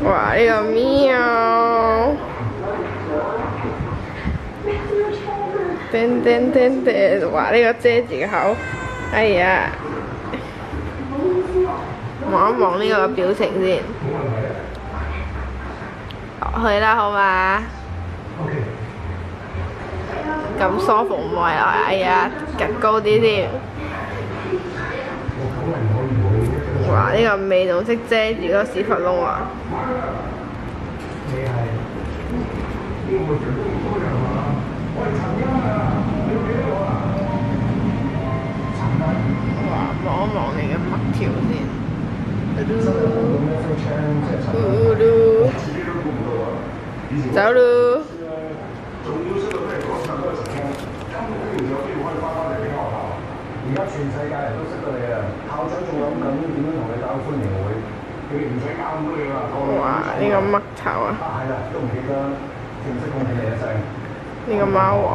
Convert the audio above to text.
哇！呢個喵，叮叮叮叮，哇！呢個遮住個口，哎呀，望一望呢個表情先，落去啦好嘛？咁舒服唔係啊？哎呀，趌高啲添。哇！呢個味仲識遮住個屎忽窿啊！哇！望一望你嘅麥條先。走嚕！而家全世界人都識得你啊！校長仲諗緊點樣同你搞歡迎會，佢唔使搞咁多嘢啦。哇！呢個麥頭啊！係啦，都唔記得正式恭喜你一聲。呢個貓王。